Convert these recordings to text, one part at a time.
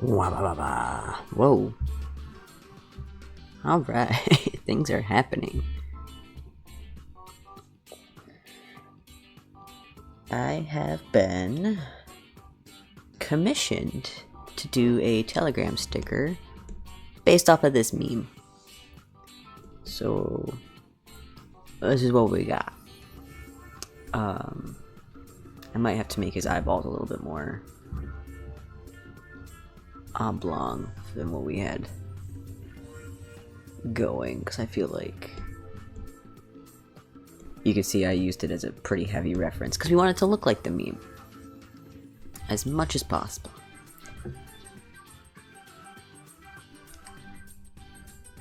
Whoa. Alright, things are happening. I have been commissioned to do a Telegram sticker based off of this meme. So, this is what we got. I might have to make his eyeballs a little bit more oblong than what we had going, because I feel like you can see I used it as a pretty heavy reference because we want it to look like the meme as much as possible.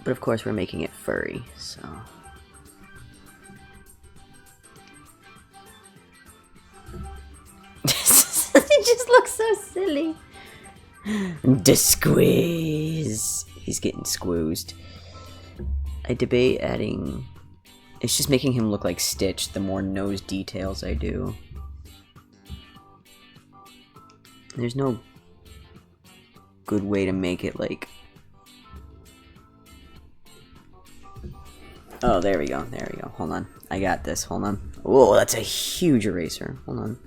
But of course we're making it furry, so it just looks so silly. The squeeze. He's getting squoozed. I debate adding... It's just making him look like Stitch the more nose details I do. There's no good way to make it like... Oh, there we go. There we go. Hold on. I got this. Hold on. Whoa, that's a huge eraser. Hold on.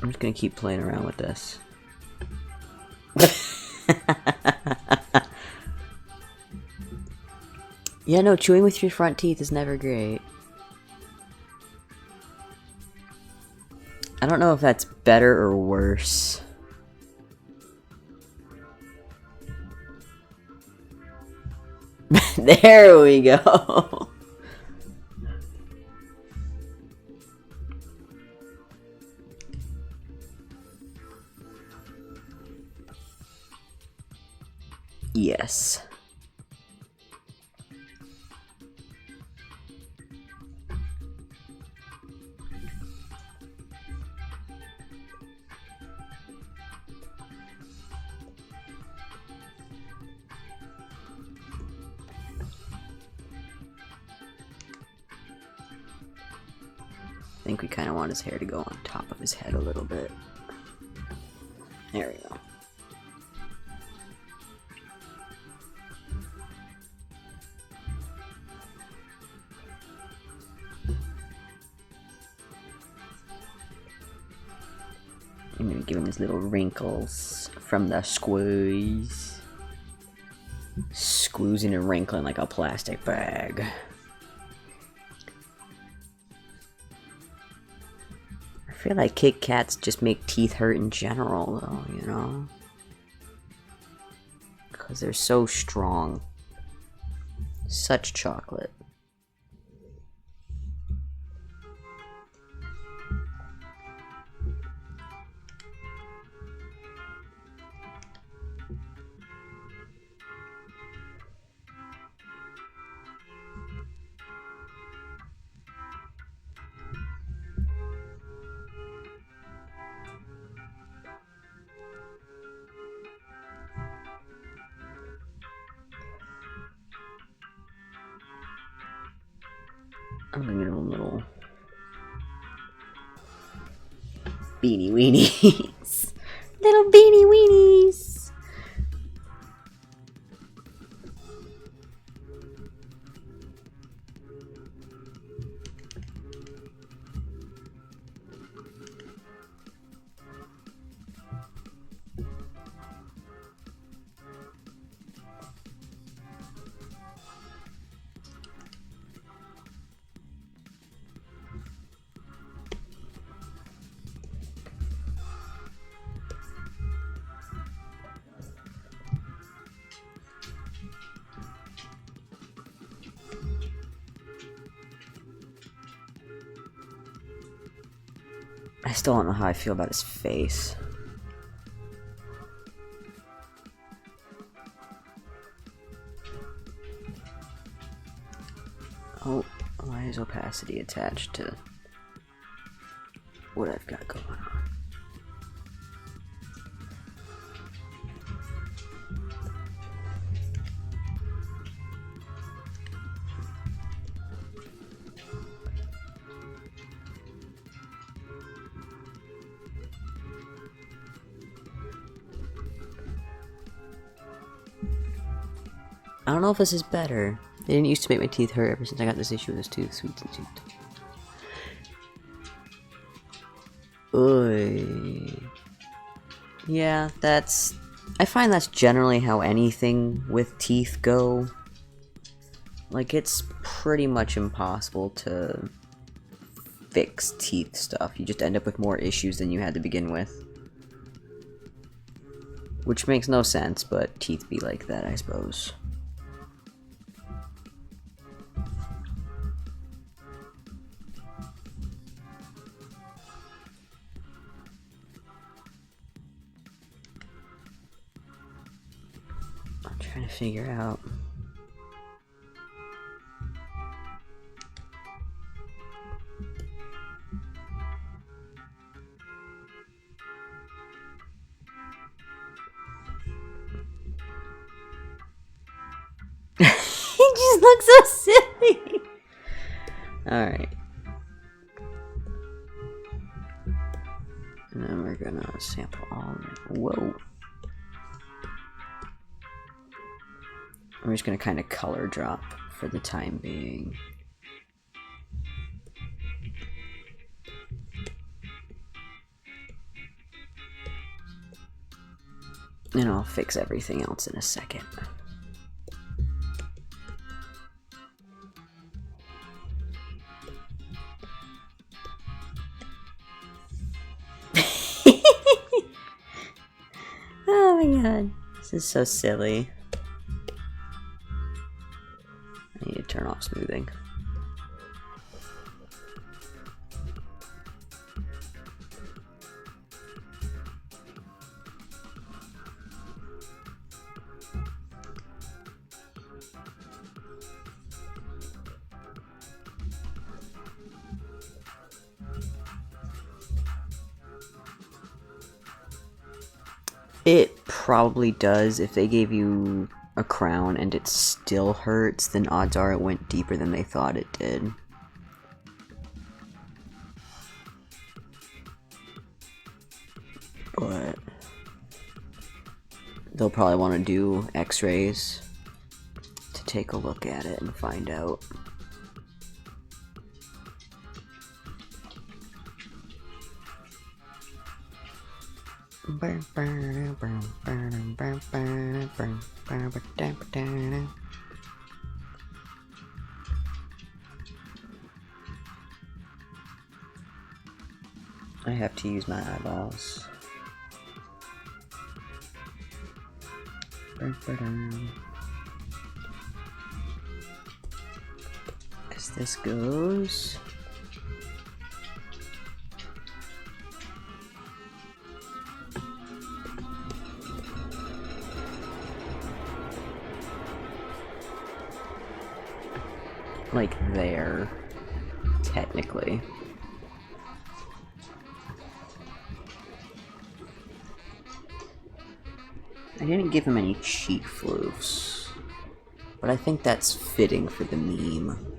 I'm just gonna keep playing around with this. Yeah, no, chewing with your front teeth is never great. I don't know if that's better or worse. There we go. Yes. I think we kind of want his hair to go on top of his head a little bit. There we go. I'm gonna give him his little wrinkles from the squeeze. Squeezing and wrinkling like a plastic bag. I feel like Kit Kats just make teeth hurt in general, though, you know? Because they're so strong. Such chocolate. I'm gonna get a little beanie weenies. Little beanie weenies. I still don't know how I feel about his face. Oh, why is opacity attached to... what I've got going on. I don't know if this is better. They didn't used to make my teeth hurt ever since I got this issue with this tooth. Sweet tooth. Oy. Yeah, that's... I find that's generally how anything with teeth go. Like, it's pretty much impossible to fix teeth stuff. You just end up with more issues than you had to begin with. Which makes no sense, but teeth be like that, I suppose. I'm trying to figure out... He just looks so silly! Alright. And then we're gonna sample all of it. Whoa. I'm just gonna kind of color drop for the time being. And I'll fix everything else in a second. Oh my god, this is so silly. I need to turn off smoothing. It probably does. If they gave you a crown and it still hurts, then odds are it went deeper than they thought it did. But they'll probably want to do x-rays to take a look at it and find out. I have to use my eyeballs. As this goes. Like there, technically. I didn't give him any cheek floofs, but I think that's fitting for the meme.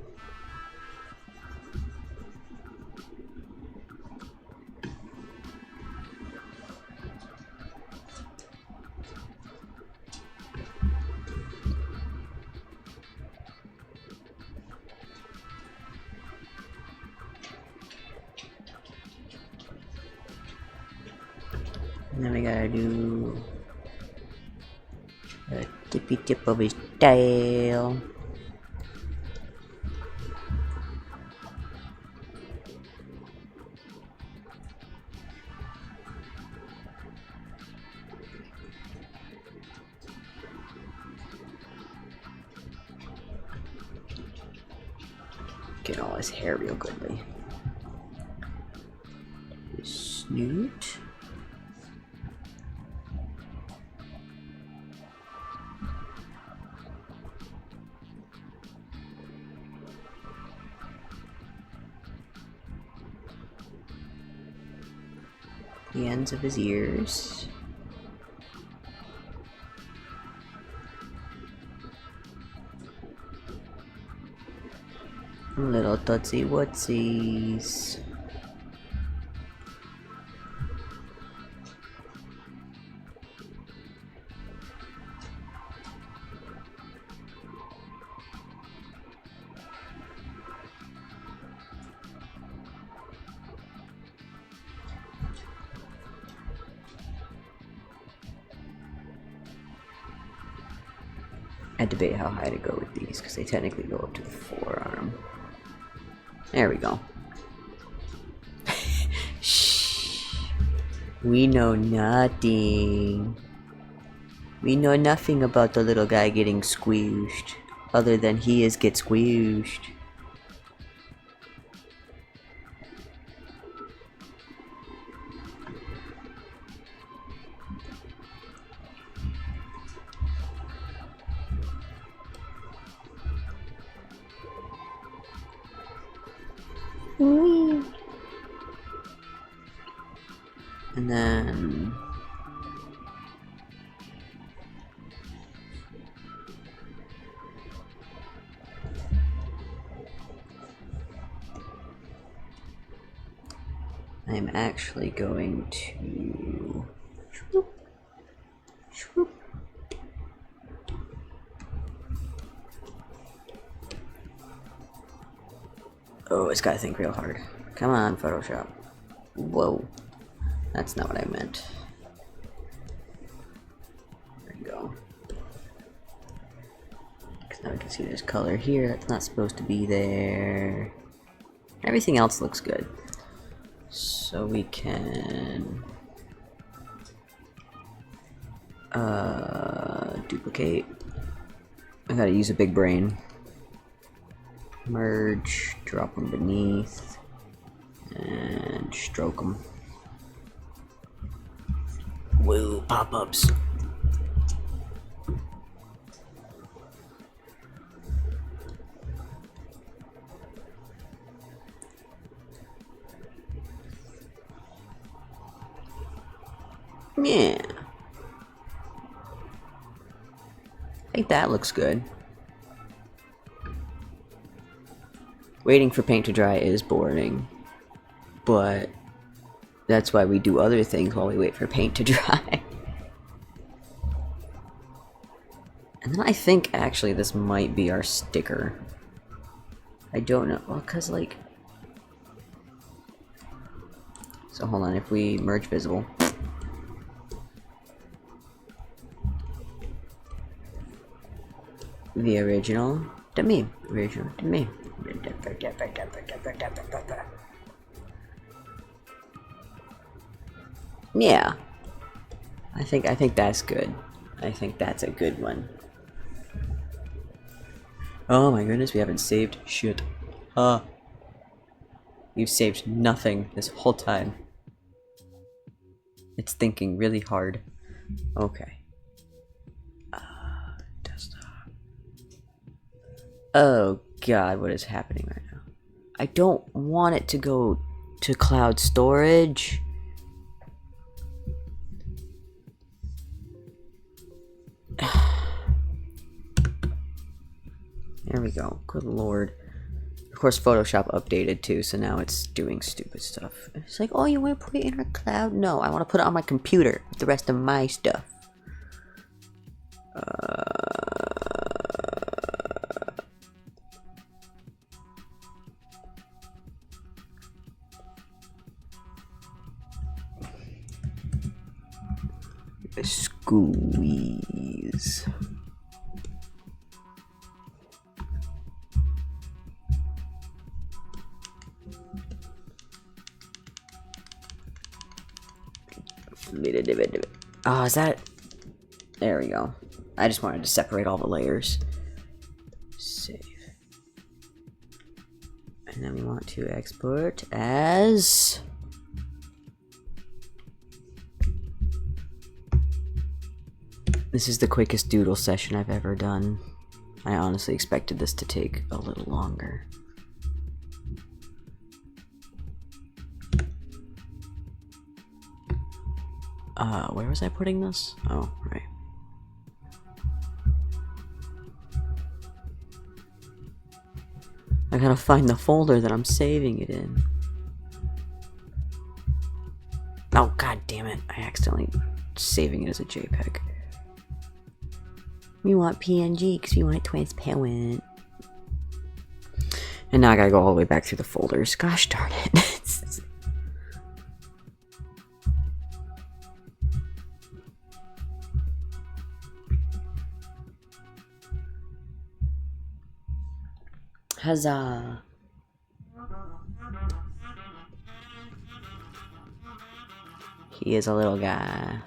And then we gotta do a tippy tip of his tail. Get all his hair real goodly. His snoot. the ends of his ears. Little tootsie wootsies. I debate how high to go with these because they technically go up to the forearm. There we go. Shh. We know nothing. We know nothing about the little guy getting squished, other than he is get squished. And then I'm actually going to swoop, swoop. Oh, it's gotta think real hard. Come on, Photoshop. Whoa. That's not what I meant. There you go. Because now we can see there's color here that's not supposed to be there. Everything else looks good. So we can duplicate. I gotta use a big brain. Merge, drop them beneath, and stroke them. Woo, pop-ups. Yeah. I think that looks good. Waiting for paint to dry is boring, but that's why we do other things while we wait for paint to dry. And then I think actually this might be our sticker. I don't know, well, cause like, so hold on, if we merge visible. The original to me, original to me. Yeah, I think that's good. I think that's a good one. Oh my goodness, we haven't saved shit. You've saved nothing this whole time. It's thinking really hard. Okay. Desktop. Oh god, what is happening right now? I don't want it to go to cloud storage. There we go. Good lord. Of course, Photoshop updated too, so now it's doing stupid stuff. It's like, oh, you want to put it in our cloud? No, I want to put it on my computer with the rest of my stuff. Squeeze. Oh, is that? There we go. I just wanted to separate all the layers. Save. And then we want to export as... This is the quickest doodle session I've ever done. I honestly expected this to take a little longer. Where was I putting this? Oh, right. I gotta find the folder that I'm saving it in. Oh, god damn it. I accidentally saving it as a JPEG. We want PNG because we want it transparent. And now I gotta go all the way back through the folders. Gosh darn it. Huzzah. He is a little guy.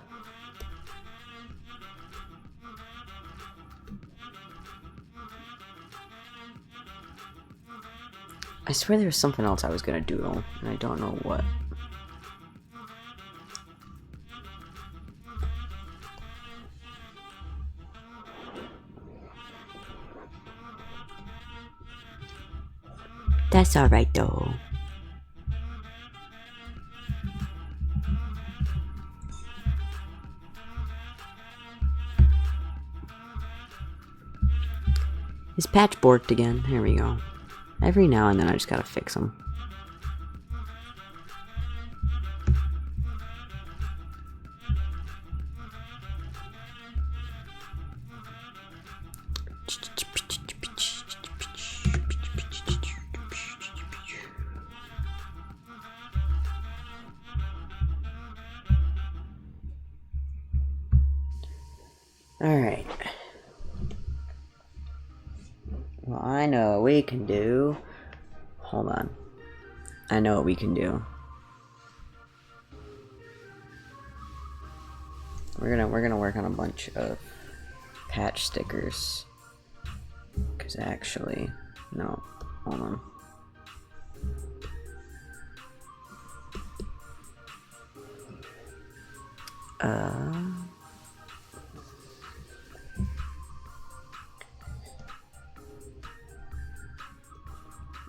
I swear there was something else I was gonna doodle, and I don't know what. That's alright though. His patch borked again. There we go. Every now and then I just gotta fix them. Alright. Well, I know what we can do. Hold on. I know what we can do. We're gonna work on a bunch of patch stickers. Cause actually, no, hold on.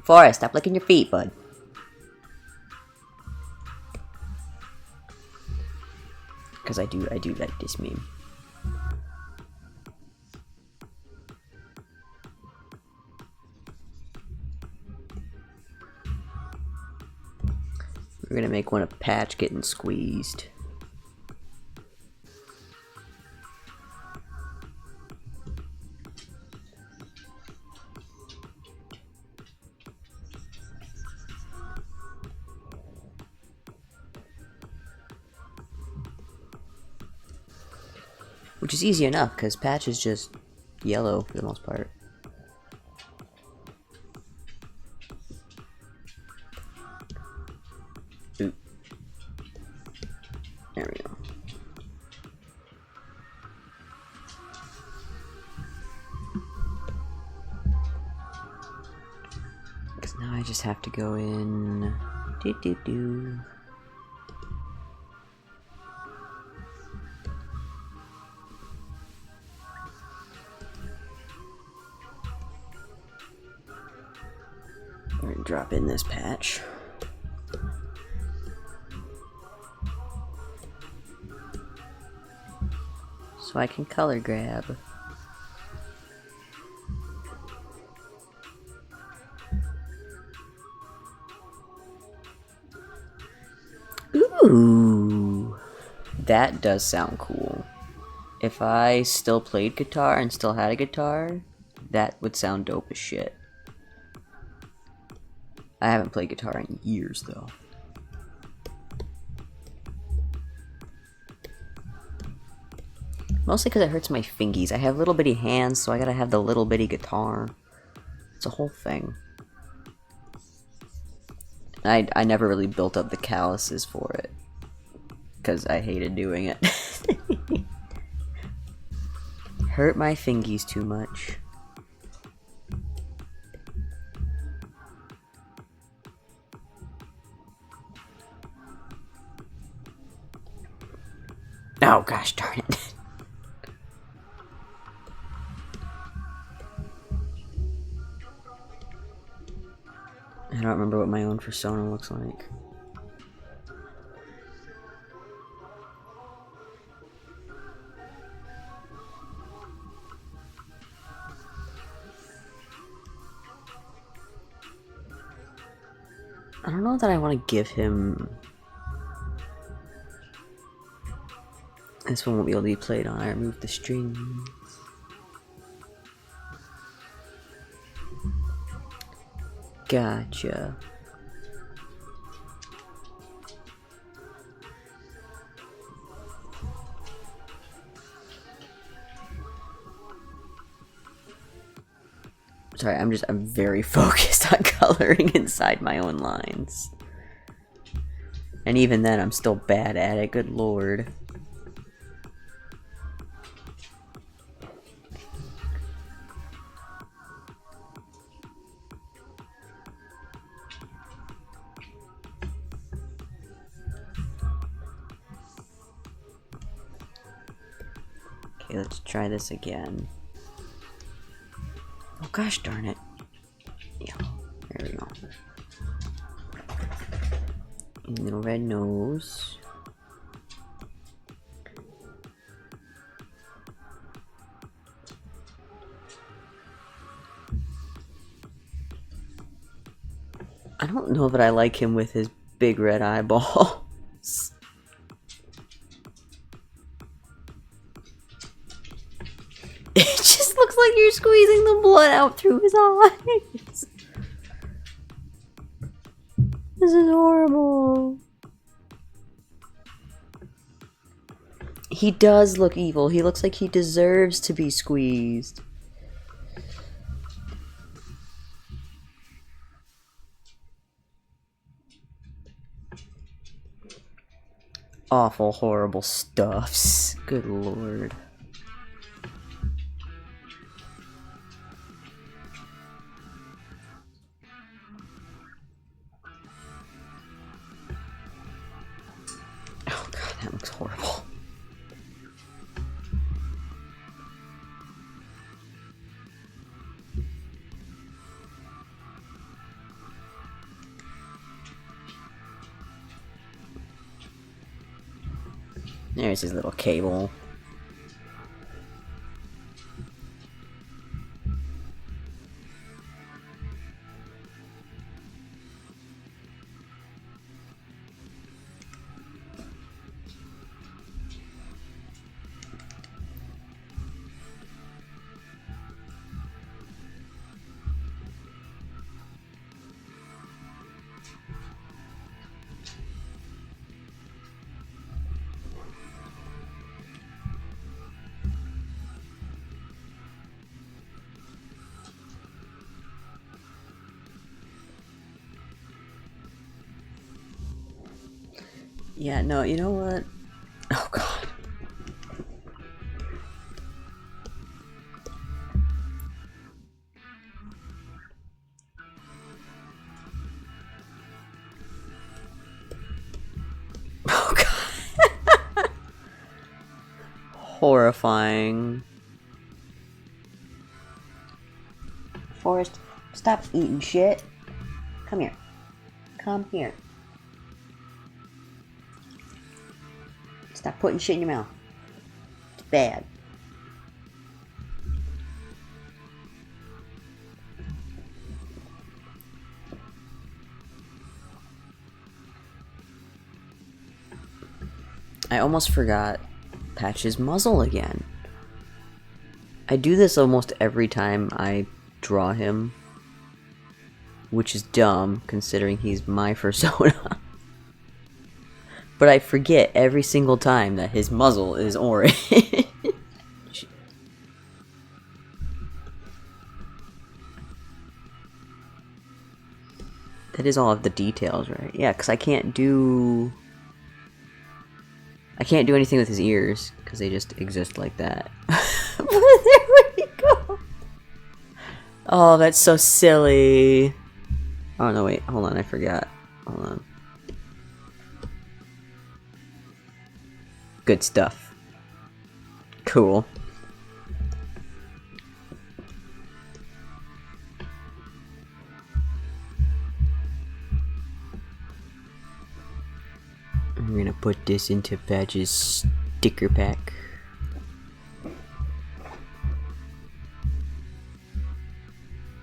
Forrest, stop licking your feet, bud. Because I do like this meme. We're gonna make one a patch getting squeezed. Which is easy enough, because patch is just yellow for the most part. Ooh. There we go. Because now I just have to go in... Do-do-do. Drop in this patch. So I can color grab. Ooh, that does sound cool. If I still played guitar and still had a guitar, that would sound dope as shit. I haven't played guitar in years, though. Mostly because it hurts my fingies. I have little bitty hands, so I gotta have the little bitty guitar. It's a whole thing. I never really built up the calluses for it. Because I hated doing it. Hurt my fingies too much. Oh gosh darn it. I don't remember what my own persona looks like. I don't know that I want to give him... This one won't be able to be played on. I removed the strings. Gotcha. Sorry, I'm very focused on coloring inside my own lines. And even then, I'm still bad at it, good lord. Okay, let's try this again. Oh gosh darn it. Yeah, there we go. Little red nose. I don't know that I like him with his big red eyeballs. It just looks like you're squeezing the blood out through his eyes. This is horrible. He does look evil. He looks like he deserves to be squeezed. Awful, horrible stuffs. Good lord. Oh god, that looks horrible. There's his little cable. Yeah, no, you know what? Oh god. Oh god. Horrifying. Forrest, stop eating shit. Come here. Come here. Stop putting shit in your mouth. It's bad. I almost forgot Patch's muzzle again. I do this almost every time I draw him, which is dumb considering he's my persona. But I forget every single time that his muzzle is orange. That is all of the details, right? Yeah, because I can't do anything with his ears, because they just exist like that. There we go! Oh, that's so silly. Oh no, wait, hold on, I forgot. Hold on. Good stuff. Cool. I'm gonna put this into Patch's sticker pack.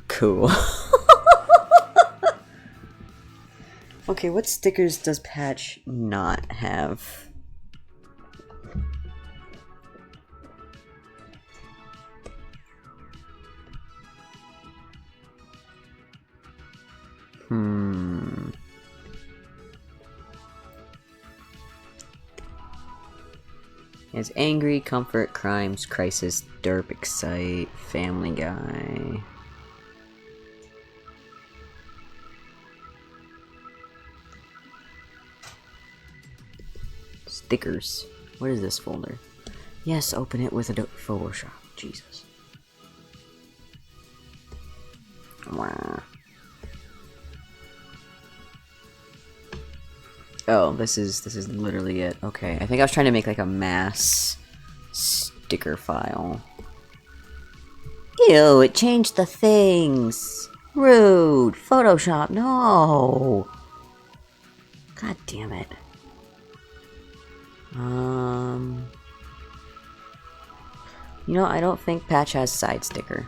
Cool. Okay, what stickers does Patch not have? He has Angry, Comfort, Crimes, Crisis, Derp, Excite, Family Guy. Stickers. What is this folder? Yes, open it with Adobe Photoshop. Jesus. Wow. Oh, this is literally it. Okay, I think I was trying to make like a mass sticker file. Ew, it changed the things. Rude. Photoshop, no. God damn it. You know, I don't think Patch has side sticker.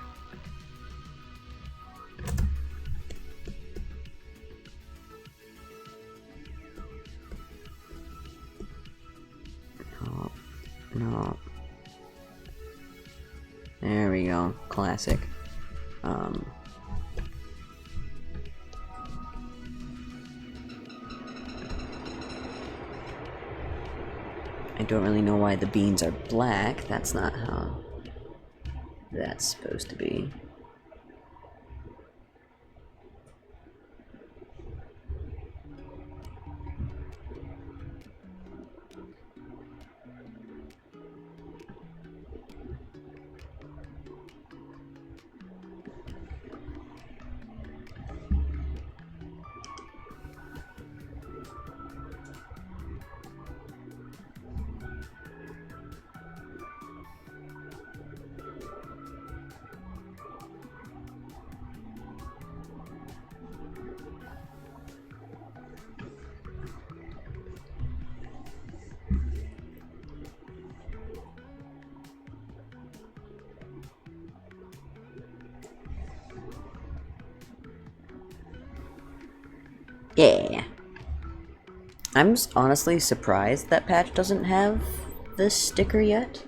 No. There we go. Classic. I don't really know why the beans are black. That's not how that's supposed to be. Yeah. I'm honestly surprised that Patch doesn't have this sticker yet.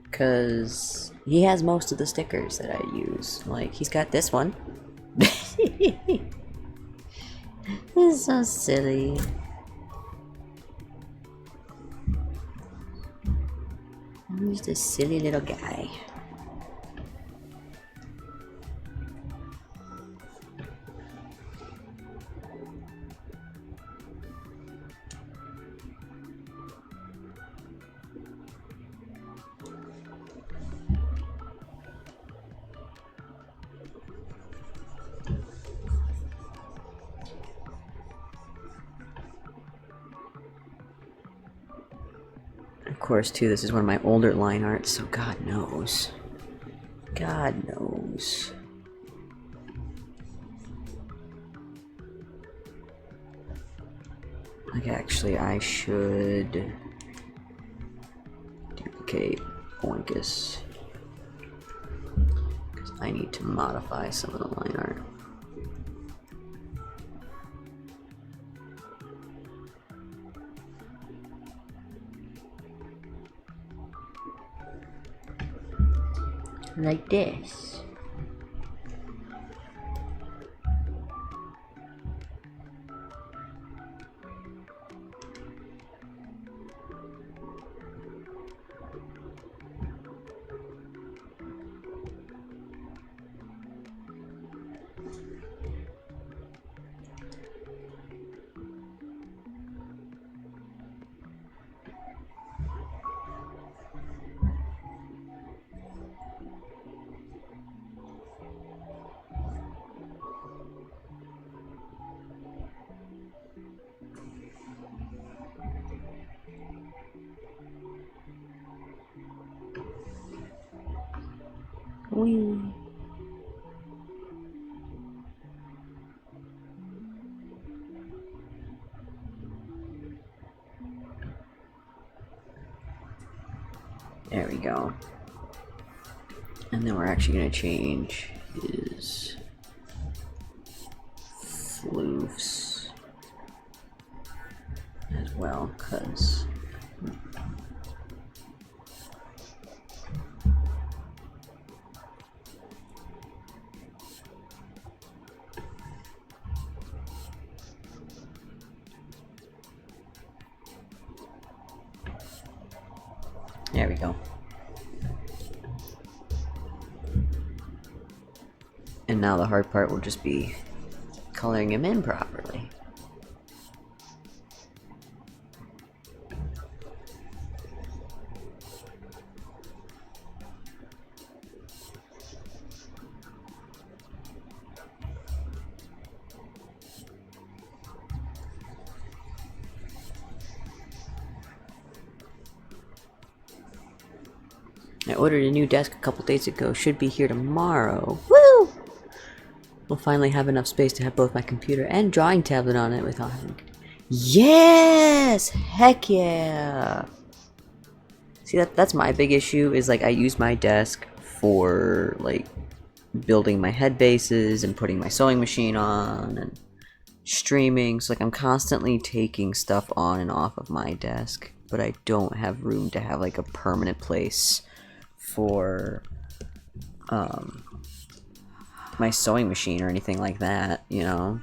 Because he has most of the stickers that I use. Like, he's got this one. This is so silly. I'm just a silly little guy. Of course, too, this is one of my older line arts, so God knows. God knows. Like, actually, I should duplicate Oinkus. Because I need to modify some of the line art. Like this. Whee. There we go. And then we're actually going to change his floofs as well, because there we go. And now the hard part will just be coloring him in properly. I ordered a new desk a couple days ago. Should be here tomorrow. Woo! We'll finally have enough space to have both my computer and drawing tablet on it without having... Yes! Heck yeah! See, that's my big issue, is like I use my desk for like building my head bases and putting my sewing machine on and streaming. So like I'm constantly taking stuff on and off of my desk, but I don't have room to have like a permanent place for my sewing machine or anything like that, you know?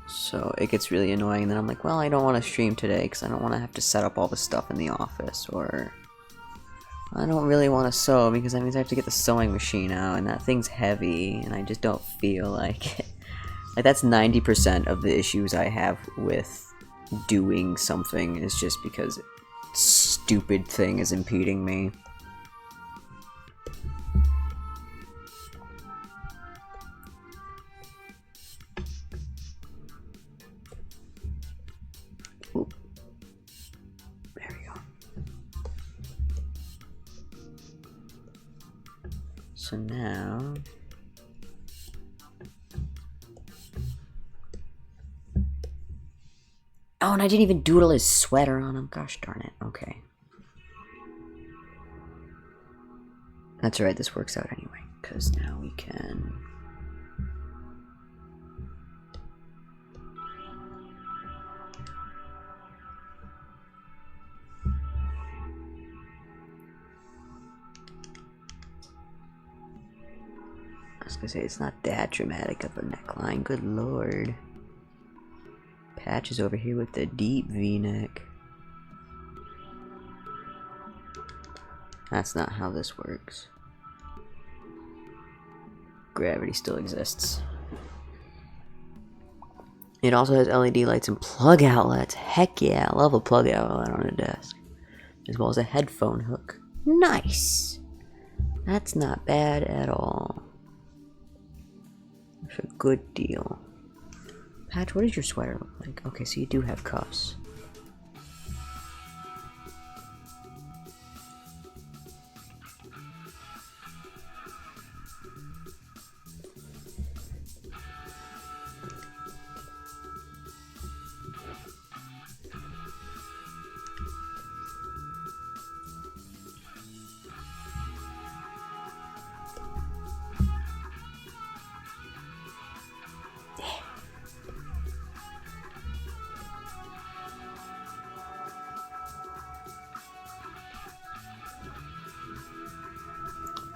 So it gets really annoying, and then I'm like, well, I don't want to stream today because I don't want to have to set up all the stuff in the office, or I don't really want to sew because that means I have to get the sewing machine out, and that thing's heavy, and I just don't feel like it. Like, that's 90% of the issues I have with doing something, is just because stupid thing is impeding me. Oop. There we go. So now oh, and I didn't even doodle his sweater on him. Gosh darn it. Okay. That's alright, this works out anyway, because now we can... I was gonna say, it's not that dramatic of a neckline, good lord. Patch is over here with the deep V-neck. That's not how this works. Gravity still exists. It also has LED lights and plug outlets. Heck yeah, I love a plug outlet on a desk. As well as a headphone hook. Nice! That's not bad at all. That's a good deal. Patch, what does your sweater look like? Okay, so you do have cuffs.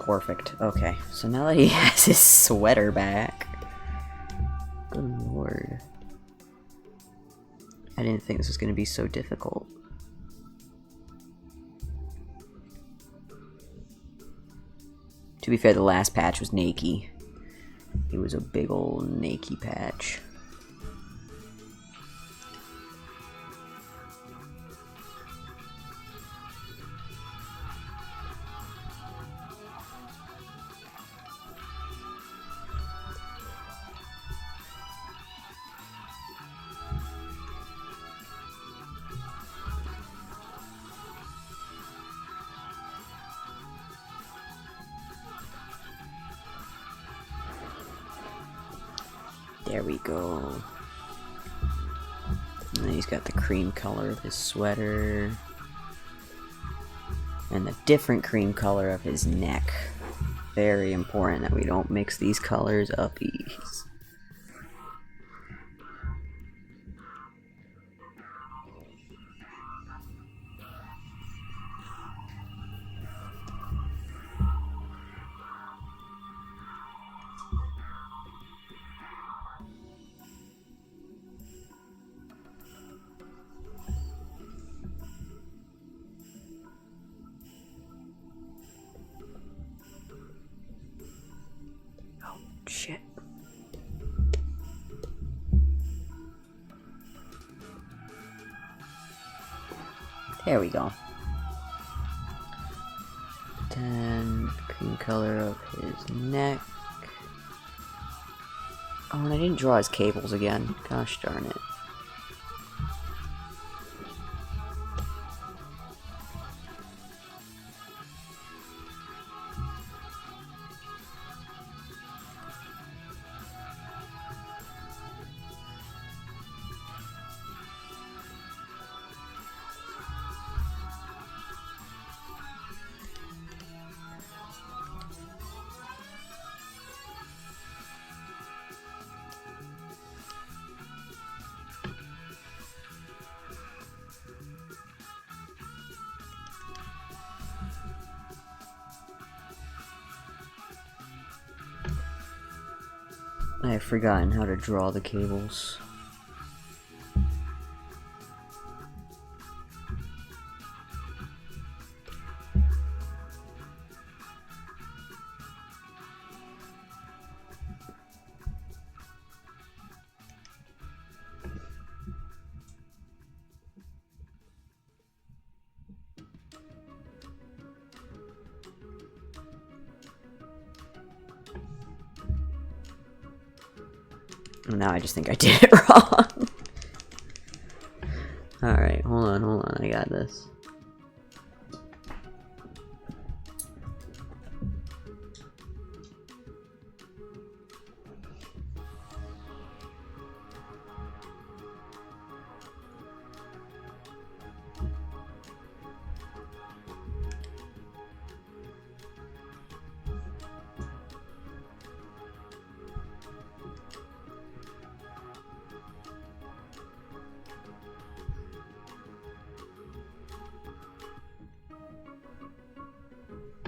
Perfect. Okay, so now that he has his sweater back... Good lord. I didn't think this was going to be so difficult. To be fair, the last patch was Nakey. It was a big old Nakey patch. There we go. And then he's got the cream color of his sweater. And the different cream color of his neck. very important that we don't mix these colors uppies. Shit. There we go. Then cream color of his neck. Oh, and I didn't draw his cables again. Gosh darn it. I have forgotten how to draw the cables. Now I just think I did it wrong. Alright, hold on, I got this.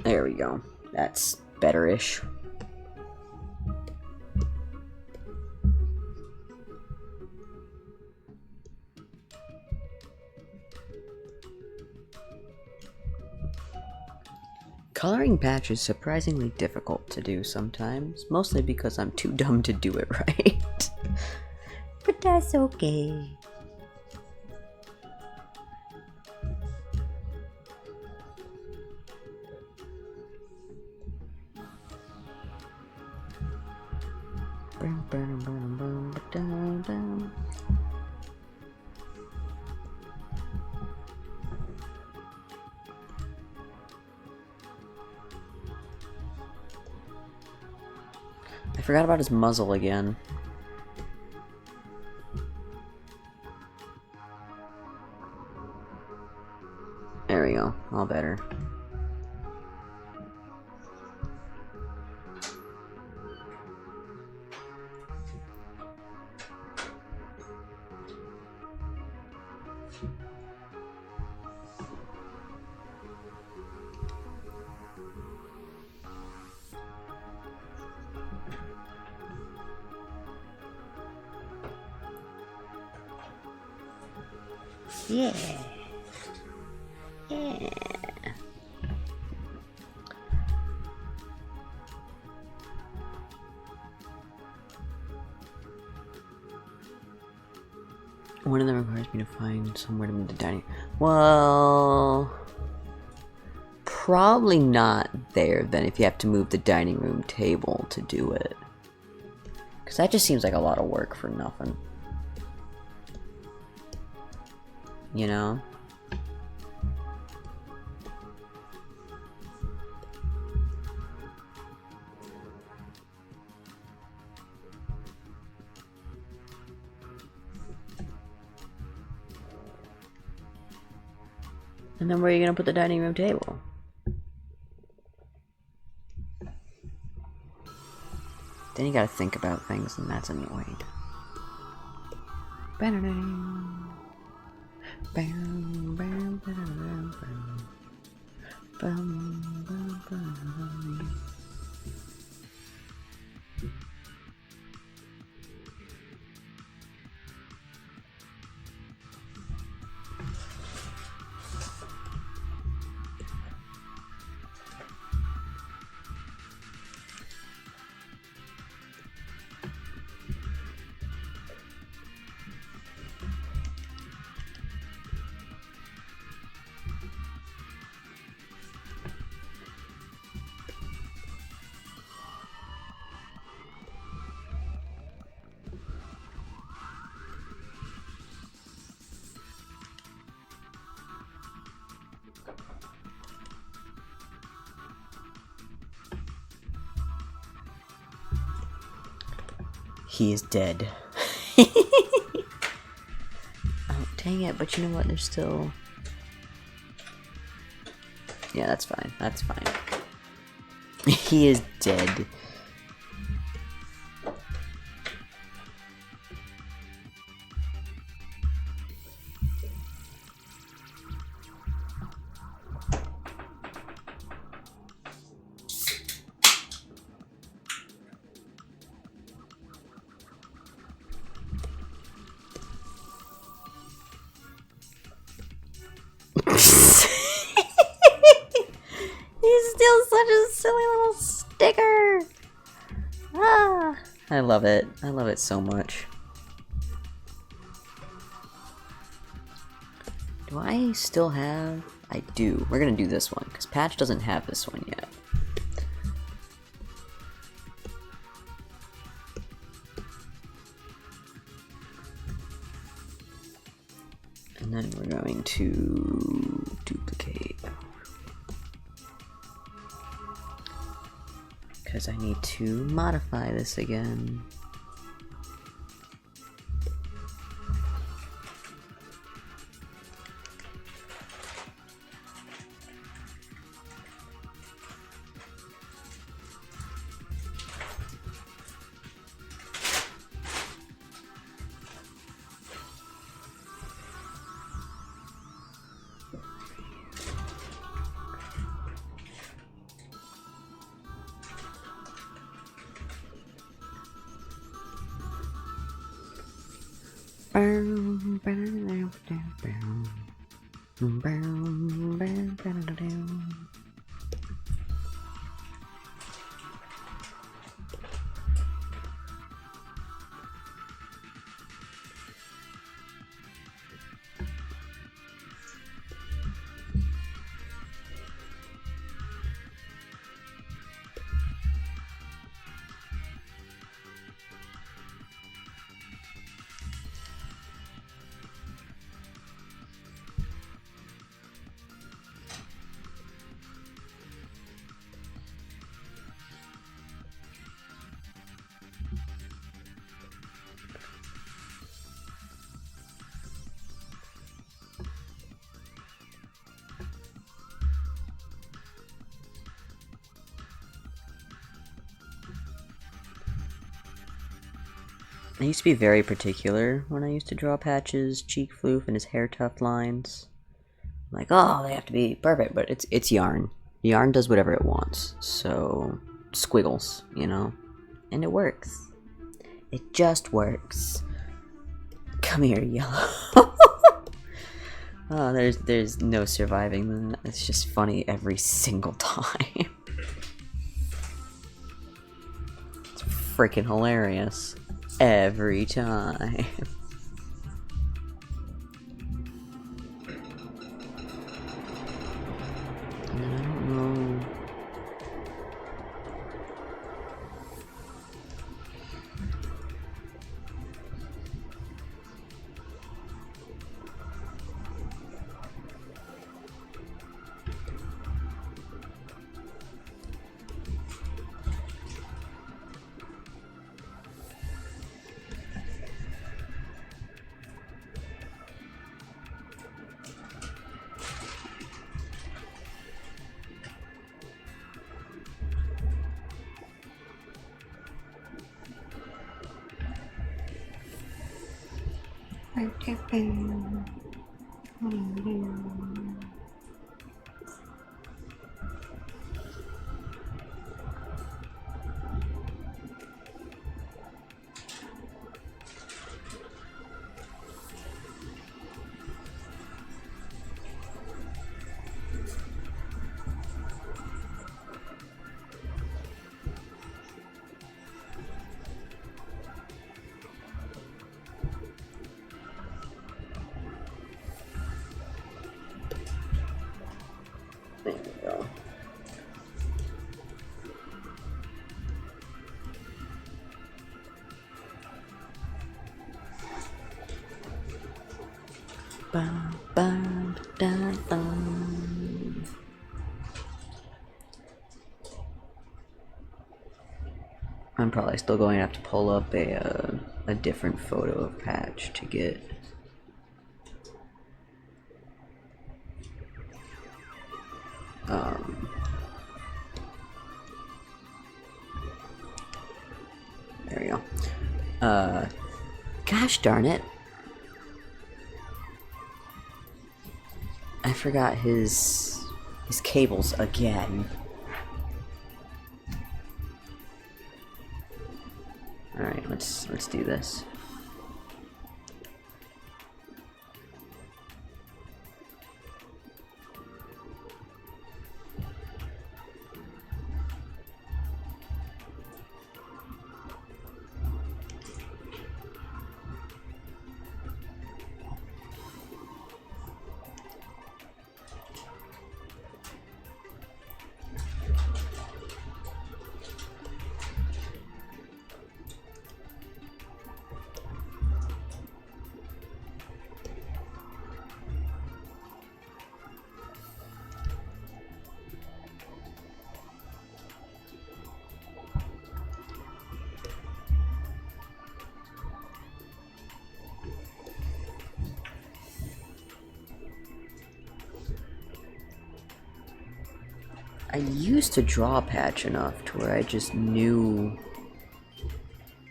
There we go. That's better-ish. Coloring patch is surprisingly difficult to do sometimes, mostly because I'm too dumb to do it right. But that's okay. I forgot about his muzzle again. There we go, all better. Yeah. Yeah. One of them requires me to find somewhere to move the dining. Well, probably not there then if you have to move the dining room table to do it. Because that just seems like a lot of work for nothing. You know? And then where are you gonna put the dining room table? Then you gotta think about things, and that's annoying. He is dead. Oh, dang it, but you know what? There's still... Yeah, that's fine. That's fine. He is dead. He's still such a silly little sticker. Ah, I love it. I love it so much. Do I still have? I do. We're gonna do this one because Patch doesn't have this one yet. And then we're going to duplicate. Because I need to modify this again. I used to be very particular when I used to draw Patch's cheek floof and his hair tuft lines. Like, oh, they have to be perfect, but it's yarn. Yarn does whatever it wants, so squiggles, you know? And it works. It just works. Come here, Yellow. Oh, there's no surviving that. It's just funny every single time. It's freaking hilarious. Every time. I don't know. There we go. Bum, bum, dum, dum. I'm probably still going to have to pull up a different photo of Patch to get there we go. Gosh darn it. I forgot his cables again. Alright, let's do this. I used to draw Patch enough to where I just knew,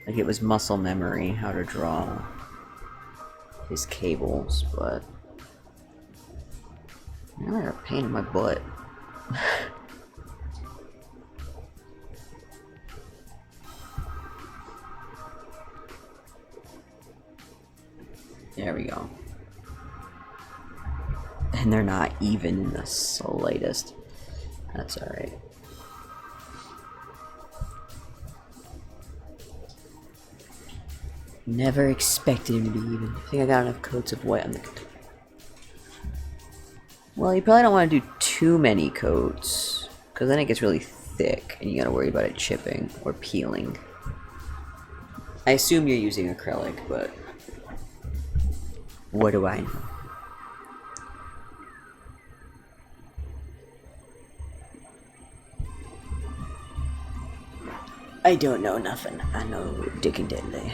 like, it was muscle memory how to draw his cables, but now they're a pain in my butt. There we go. And they're not even in the slightest. That's alright. Never expected him to be even. I think I got enough coats of white on the... Well, you probably don't want to do too many coats, because then it gets really thick, and you gotta worry about it chipping or peeling. I assume you're using acrylic, but... what do I know? I don't know nothing. I know Dick and Deadly.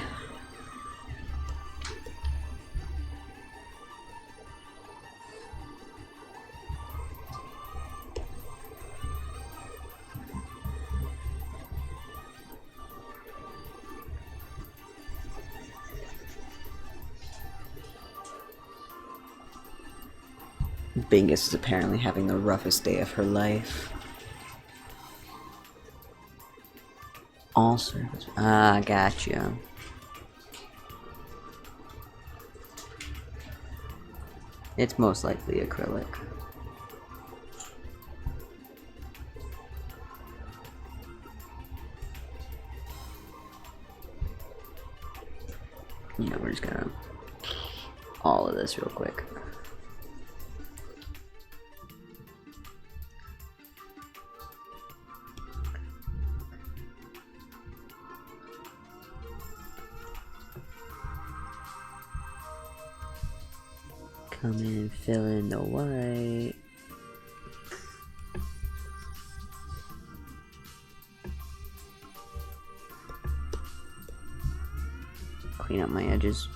Bingus is apparently having the roughest day of her life. All surface. Ah, gotcha. It's most likely acrylic. You know, we're just gonna all of this real quick. Come in and fill in the white. Clean up my edges.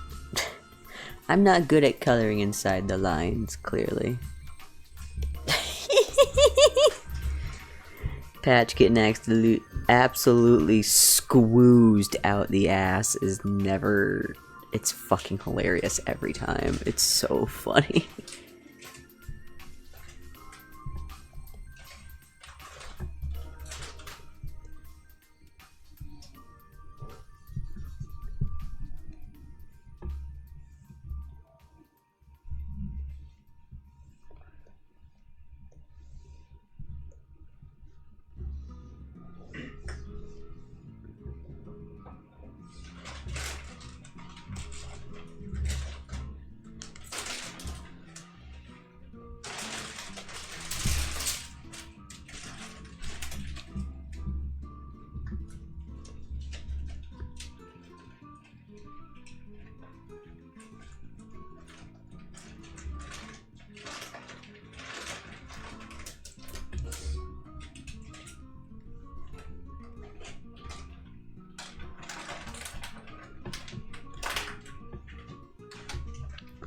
I'm not good at coloring inside the lines, clearly. Patch getting absolutely squoozed out the ass is never It's fucking hilarious every time. It's so funny.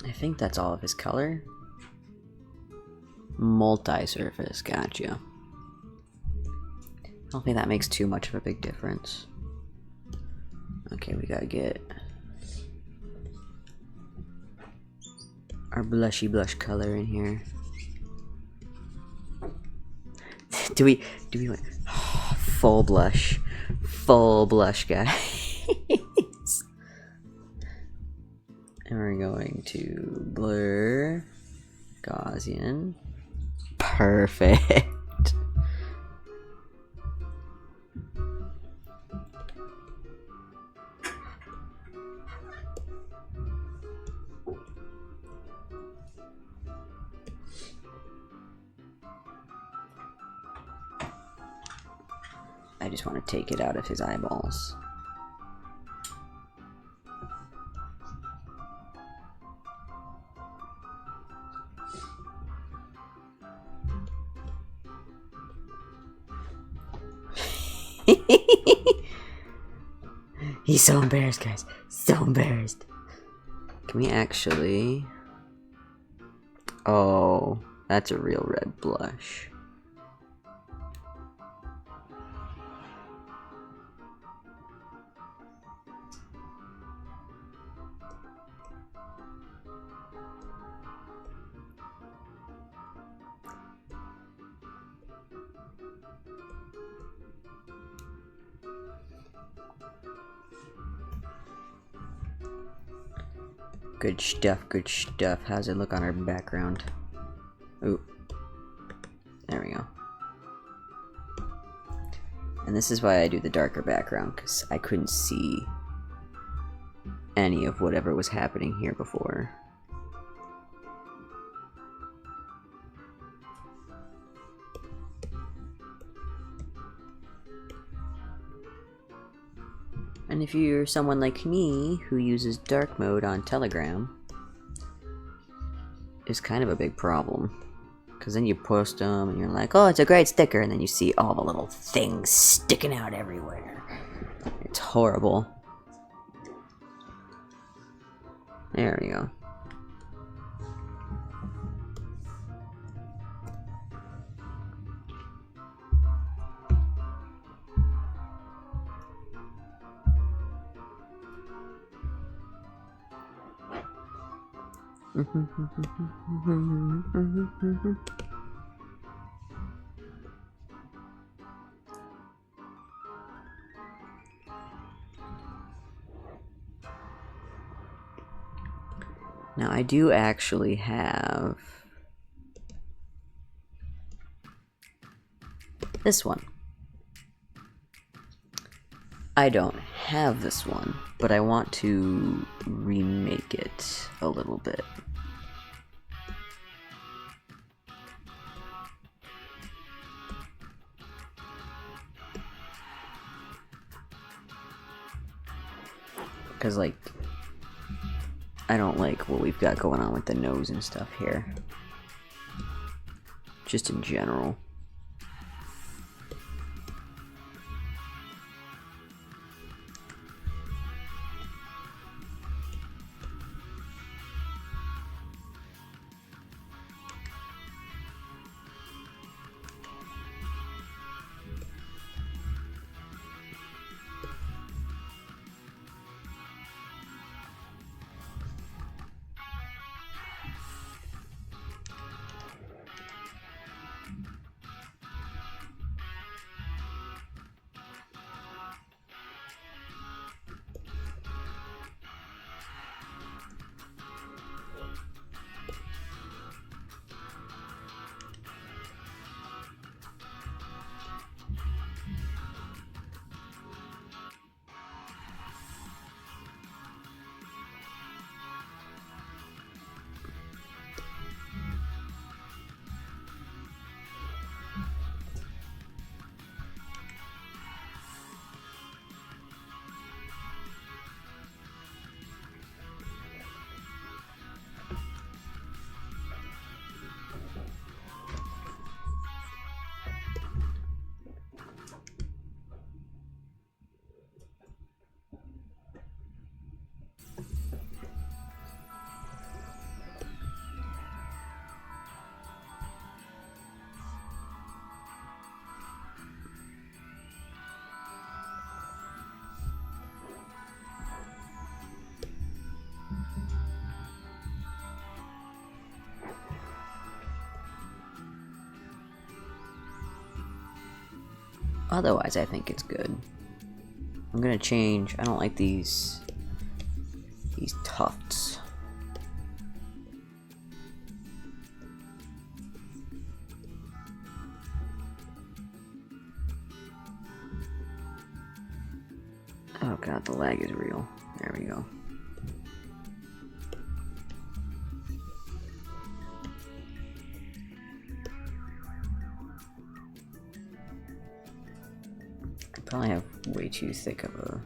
I think that's all of his color. Multi-surface, gotcha. I don't think that makes too much of a big difference. Okay, we gotta get our blushy blush color in here. do we want full blush? Full blush, guys. And we're going to blur Gaussian. Perfect. I just want to take it out of his eyeballs. He's so embarrassed, guys. So embarrassed. Can we actually... Oh, that's a real red blush. Good stuff, good stuff. How's it look on our background? Ooh. There we go. And this is why I do the darker background, because I couldn't see any of whatever was happening here before. And if you're someone like me who uses dark mode on Telegram, it's kind of a big problem. Because then you post them and you're like, oh, it's a great sticker, and then you see all the little things sticking out everywhere. It's horrible. There we go. Now I do actually have this one. I don't have this one, but I want to remake it a little bit. Because, like, I don't like what we've got going on with the nose and stuff here. Just in general. Otherwise, I think it's good. I'm gonna change. I don't like these tufts. Oh god, the lag is real. There we go. I probably have way too thick of a...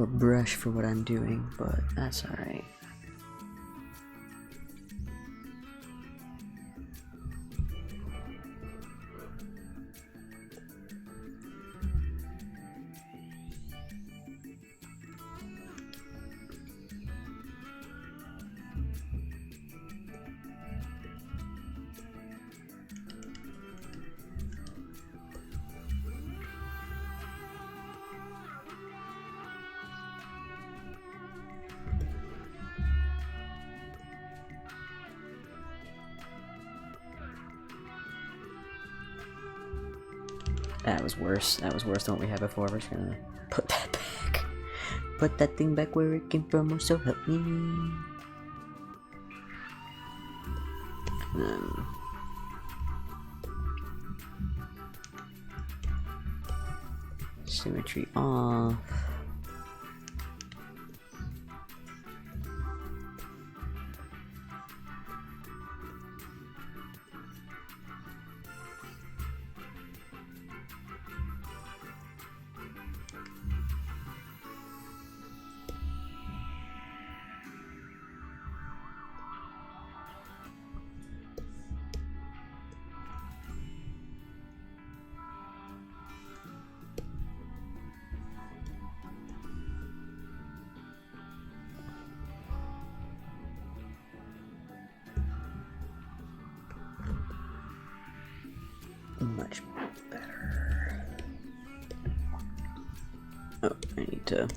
brush for what I'm doing, but that's alright. That was worse. That was worse than what we had before. We're just gonna put that back. Put that thing back where it came from, or so help me. Symmetry off. Much better. Oh, I need to...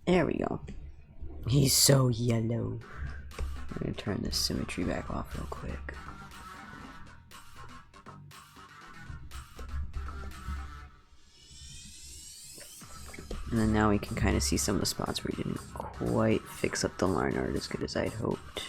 There we go. He's so yellow. I'm gonna turn this symmetry back off real quick. And then now we can kind of see some of the spots where he didn't quite fix up the line art as good as I'd hoped.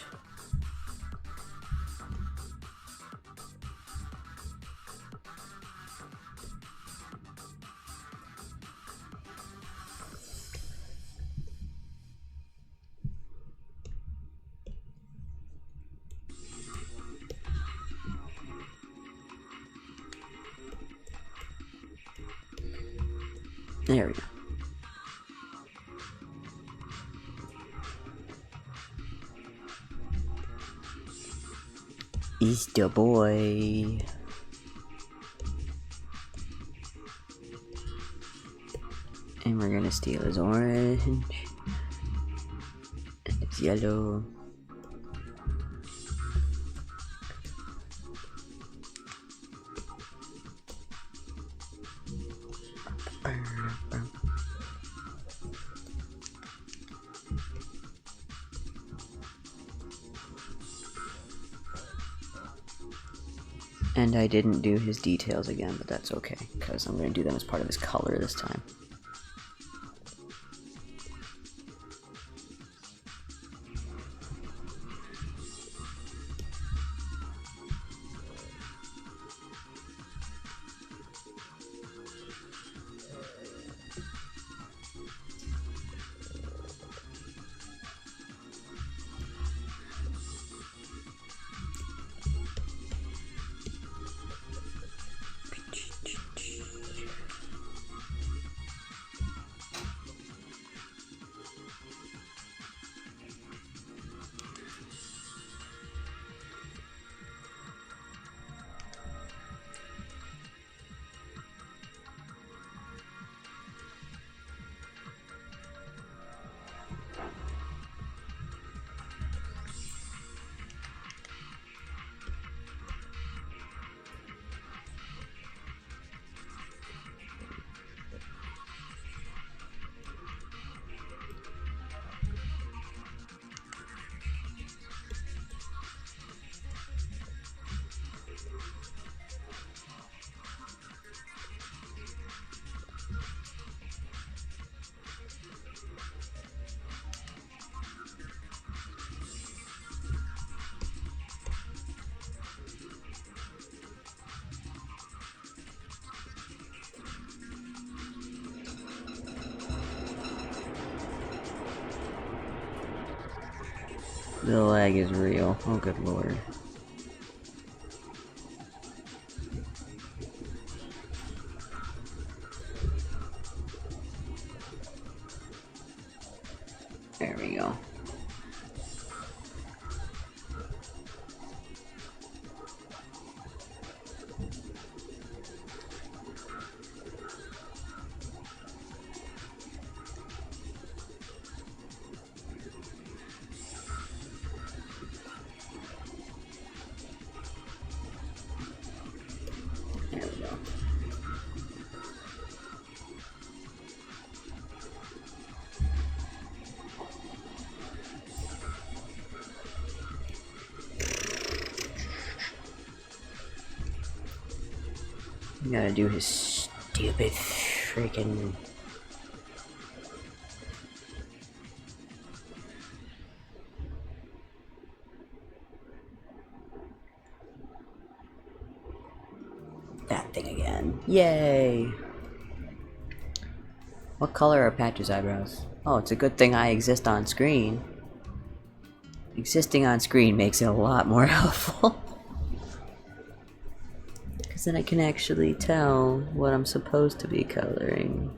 There we go. Easter boy. And we're gonna steal his orange. And his yellow. And I didn't do his details again, but that's okay, because I'm going to do them as part of his color this time. The lag is real. Oh, good lord. There we go. There we go. You gotta do his stupid freaking... that thing again. Yay! What color are Patch's eyebrows? Oh, it's a good thing I exist on screen. Existing on screen makes it a lot more helpful. Because then I can actually tell what I'm supposed to be coloring.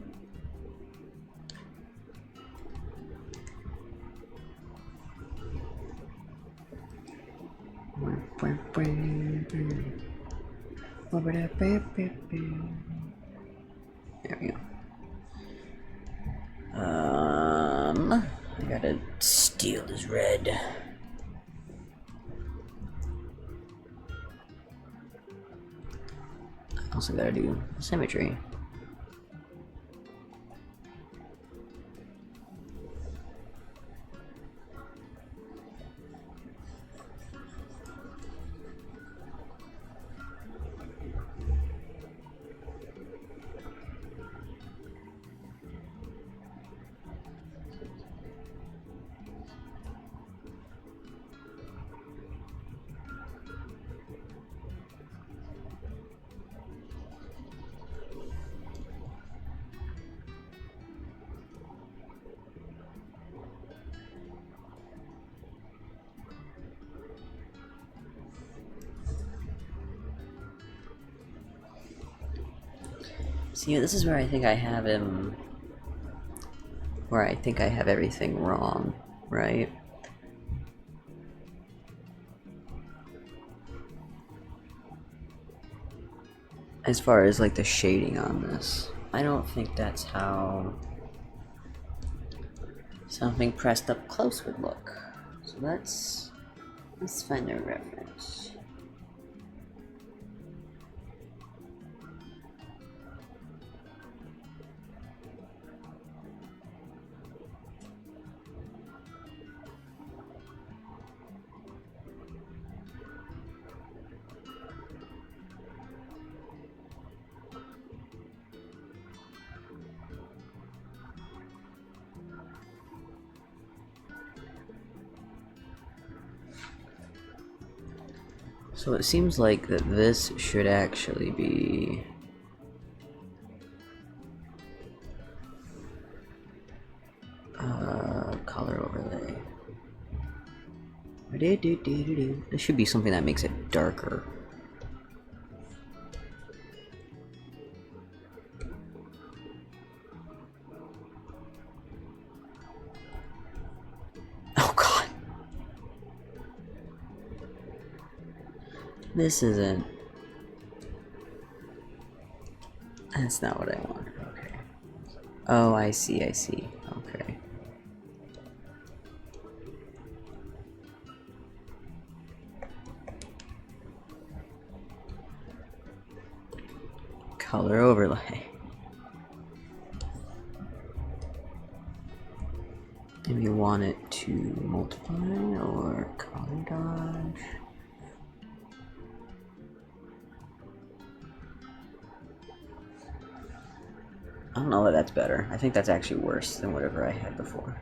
There we go. I gotta steal his red. I also gotta do symmetry. See, this is where I think I have him... where I think I have everything wrong, right? As far as, like, the shading on this. I don't think that's how something pressed up close would look. So let's find a reference. So it seems like that this should actually be color overlay. This should be something that makes it darker. Oh god. This isn't. That's not what I want. Okay. Oh, I see, I see. Okay. Color overlay. Maybe you want it to multiply or color dodge. I don't know that that's better. I think that's actually worse than whatever I had before.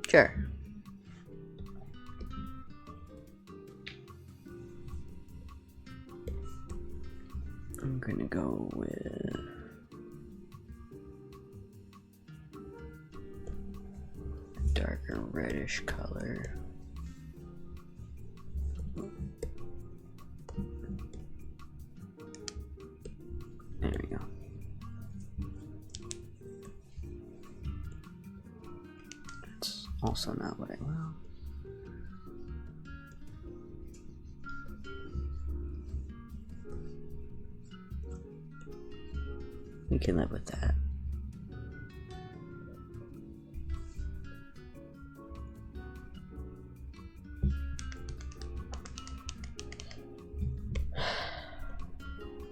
Sure. I'm gonna go with a darker reddish color. There we go. That's also not what I want. We can live with that.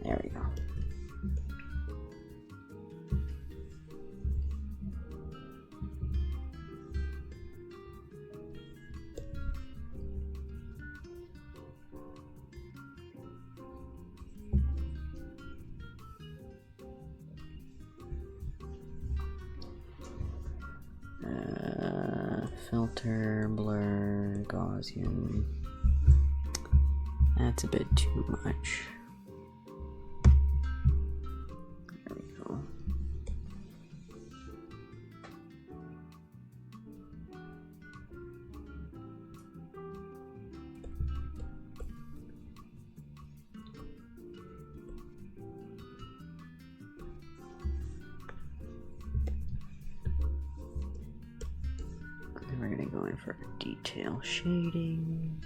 There we go. Filter, blur, Gaussian. That's a bit too much. There we go. We're gonna go in for detail shading.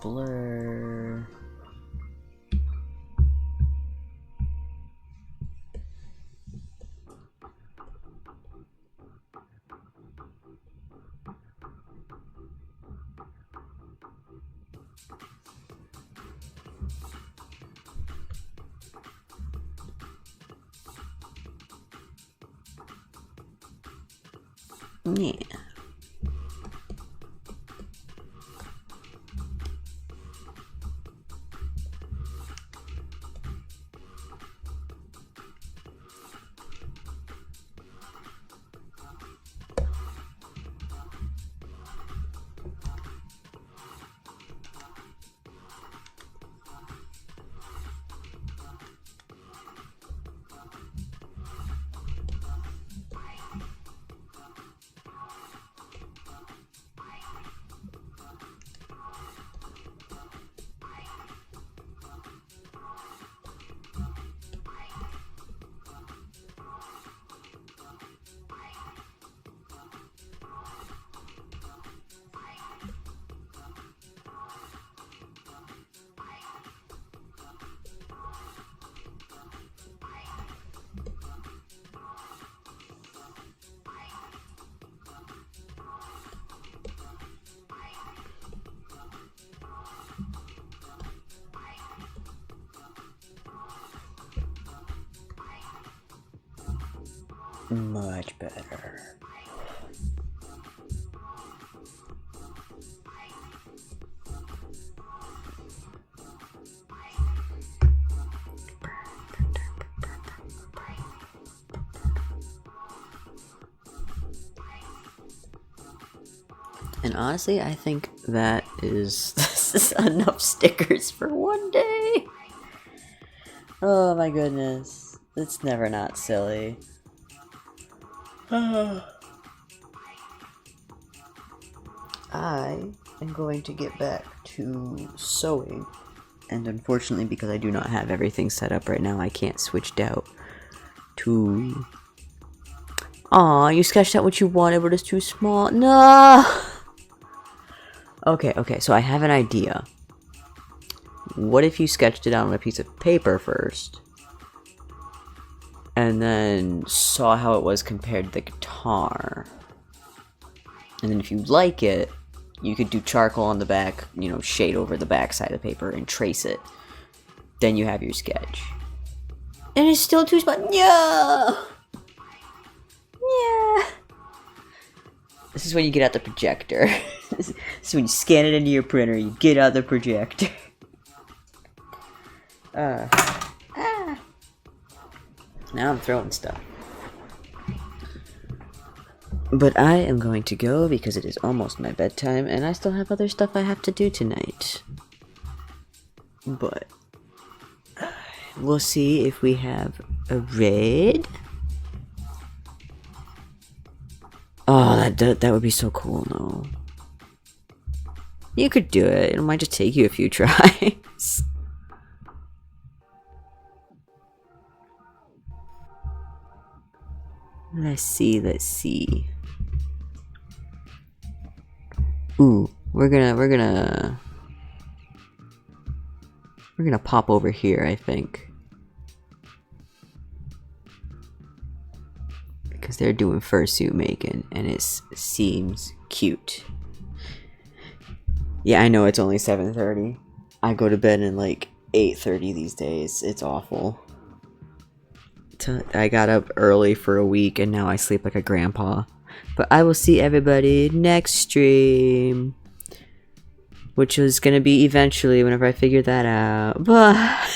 blur. Yeah. Much better. And honestly, I think that this is enough stickers for one day. Oh my goodness. It's never not silly. I am going to get back to sewing. And unfortunately, because I do not have everything set up right now, I can't switch out to... Aw, you sketched out what you wanted, but it's too small. No! Okay, so I have an idea. What if you sketched it out on a piece of paper first? And then saw how it was compared to the guitar. And then if you like it, you could do charcoal on the back, you know, shade over the back side of the paper and trace it. Then you have your sketch. And it's still too small. Yeah! Yeah! This is when you get out the projector. This is when you scan it into your printer, you get out the projector. Now I'm throwing stuff. But I am going to go because it is almost my bedtime and I still have other stuff I have to do tonight. But we'll see if we have a raid. Oh, that would be so cool, no. You could do it. It might just take you a few tries. Let's see. Ooh, we're gonna pop over here, I think. Because they're doing fursuit making, and it seems cute. Yeah, I know it's only 7:30. I go to bed at like 8:30 these days. It's awful. I got up early for a week, and now I sleep like a grandpa. But I will see everybody next stream. Which is gonna be eventually, whenever I figure that out. Bye!